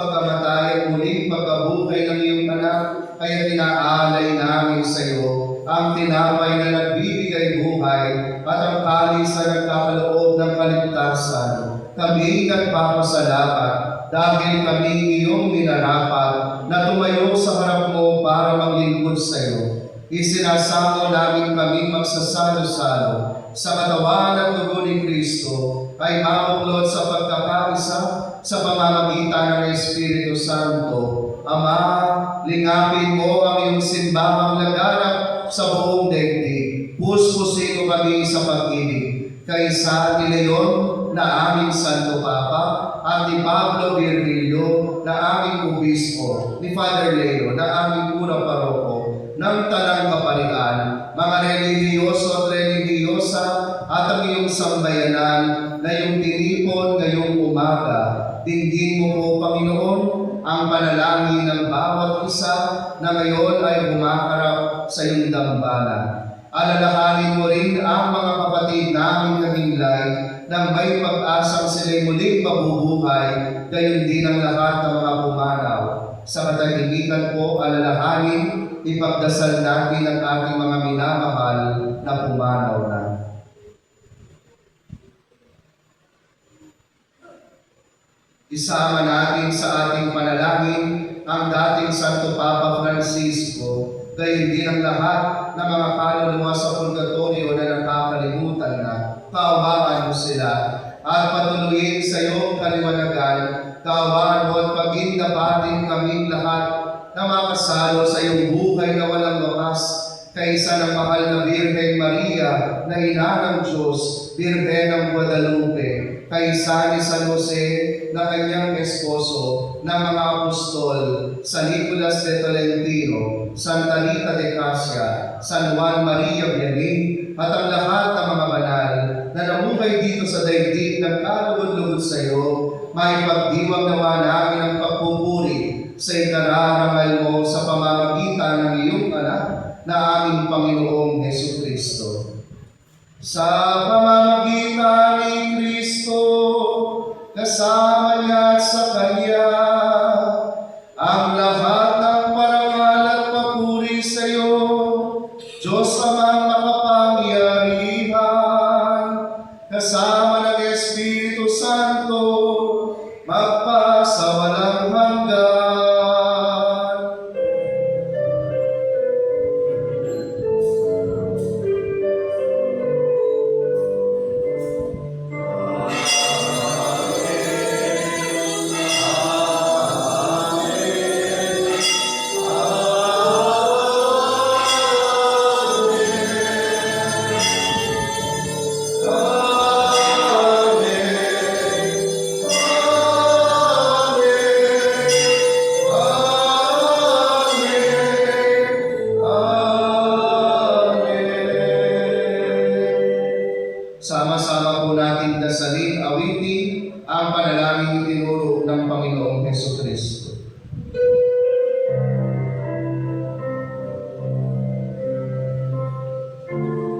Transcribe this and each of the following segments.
pagkamatay at muling pagkabuhay ng iyong anak, kaya tinaalay namin sa iyo ang tinapay na nagbibigay buhay at ang kalis na nagkakaloob ng kaligtasan. Kami nagpapasalamat dahil kami iyong minarapat na tumayo sa harap mo para maglingkod sa iyo. Isinasamo namin kami magsasalo-salo sa katawan at dugo ni Kristo ay mamuklod sa pagkakaisa sa pamamagitan ng Espiritu Santo. Ama, lingapin mo ang iyong simbahang laganap sa buong daigdig. Puspusin mo kami sa pag-ibig. Kaysa ni Leon na aming Santo Papa at ni Pablo Virgilio na aming Obispo, ni Father Leo na aming Unang Paroko, ng Tanang Kaparian, mga relihiyoso at relihiyosa at ang iyong sambayanan na iyong tinipon ngayong umaga. Dinggin mo po, Panginoon, ang panalangin ng bawat isa na ngayon ay humaharap sa iyong dambana. Alalahanin mo rin ang mga kapatid namin na hinlay nang may pag-asang sila'y muling mabubuhay, gayon din ang lahat ng mga pumanaw. Sa katahimikan po, alalahanin, ipagdasal natin ang ating mga minamahal na pumanaw na. Isama natin sa ating panalangin ang dating Santo Papa Francisco, gayon din ang lahat ng mga kaluluwa sa purgatorio na nakakalimutan na. Kaawaan mo sila at patuloyin sa iyong kaliwanagan. Kaawaan mo at pagindapatin kaming lahat na makasalo sa iyong buhay na walang wakas, kaysa ng mahal na Birhen Maria na ina ng Diyos, Birhen ng Guadalupe, kaysa ni San Jose na kanyang esposo, ng mga apostol, San Nicolas de Tolentino, Santa Rita de Casia, San Juan Maria Vianney, at ang lahat ng mga banal na namuhay dito sa daigdig ng kalugod-lugod sa iyo, may pagdiwang nawa namin ang pagpupuri sa ikararangal mo sa pamamagitan ng iyong anak na aming Panginoong Jesucristo. Sa pamamagitan ni Kristo, kasama niya at sa Kanya, ang lahat ng parangal at papuri sa iyo, Diyos Amang makapangyarihan, kasama ng Espiritu Santo, magpasawalang hanggan. Sama-sama po natin dasalin, awitin ang panalangin tinuro ng Panginoong Jesucristo. Amen.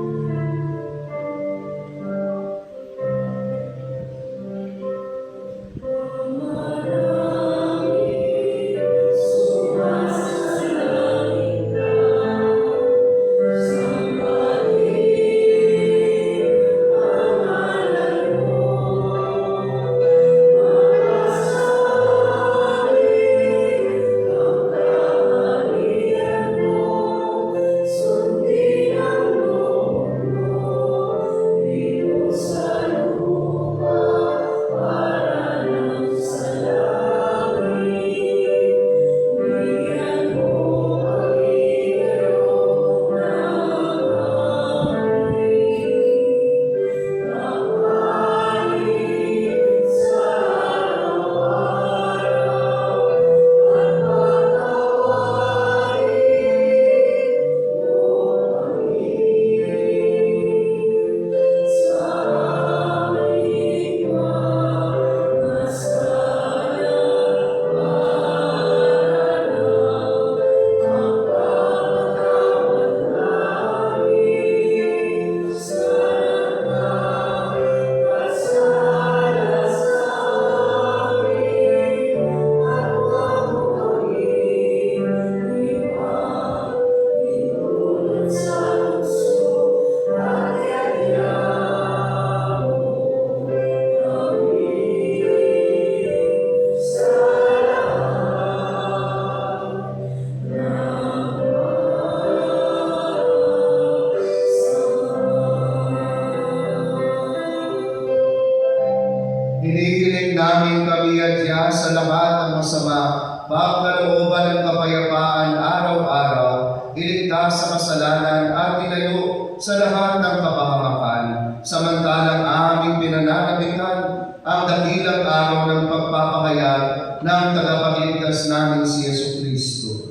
ng masama, pagkalooban ng kapayapaan araw-araw, iligtas sa kasalanan at tinayo sa lahat ng kapahamakan. Samantalang aming pinananabikan ang dakilang araw ng pagpapahayag ng tagapagligtas namin si Jesucristo.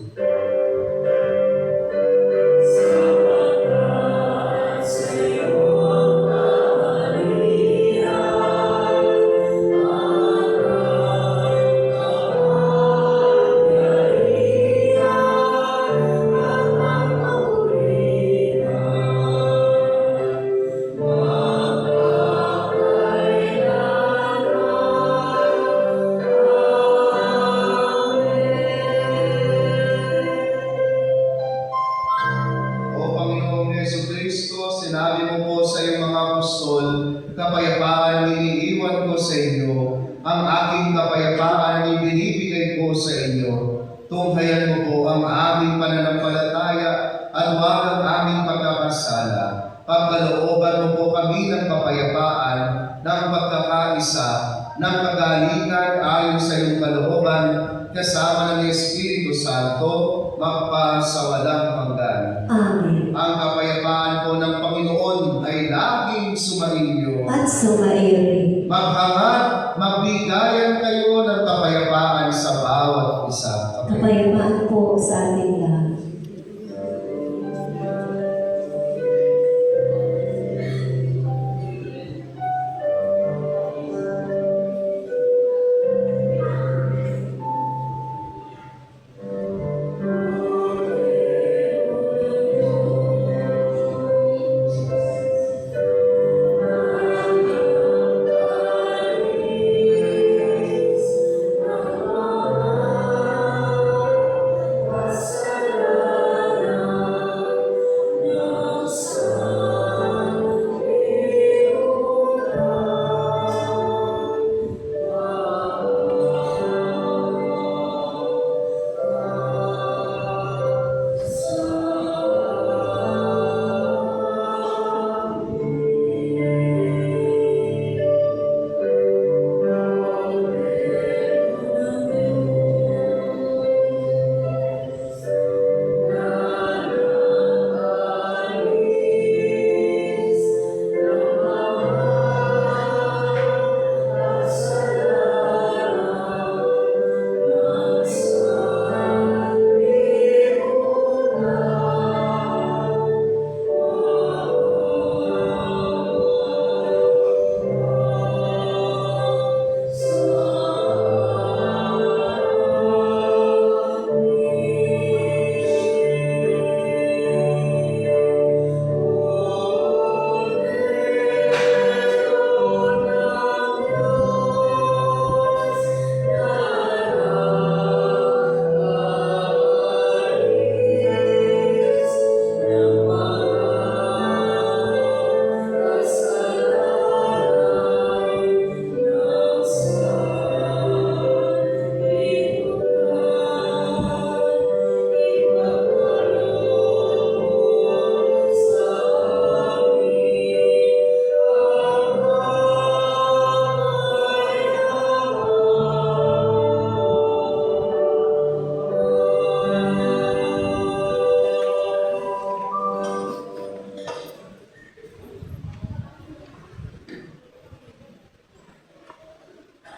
Sinabi mo po sa iyong mga apostol, kapayapaan iniiwan ko sa inyo, ang aking kapayapaan ibinibigay ko sa inyo. Tunghayan mo po ang aming pananampalataya at huwag ang aming pagkakasala. Pagkalooban mo po kami ng kapayapaan, ng pagkakaisa, ng kagalingan ayon sa iyong kalooban, kasama ng Espiritu Santo, magpasawalang hanggan. Amen. Ang kapayapaan po ng Panginoon ay laging sumainyo. At sumairin. Maghangat, magbigayan kayo ng kapayapaan sa bawat isa. Kapayapaan po sa ating lahat.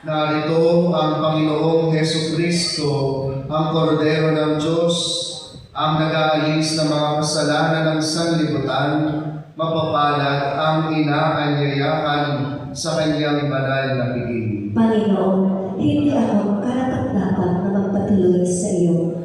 Narito ang Panginoong Jesucristo, ang Kordero ng Diyos, ang nag-aalis ng mga kasalanan ng sanlibutan, mapapalad ang inaanyayahan sa kanyang banal na piging. Panginoon, hindi ako karapat-dapat na magpatuloy sa iyo,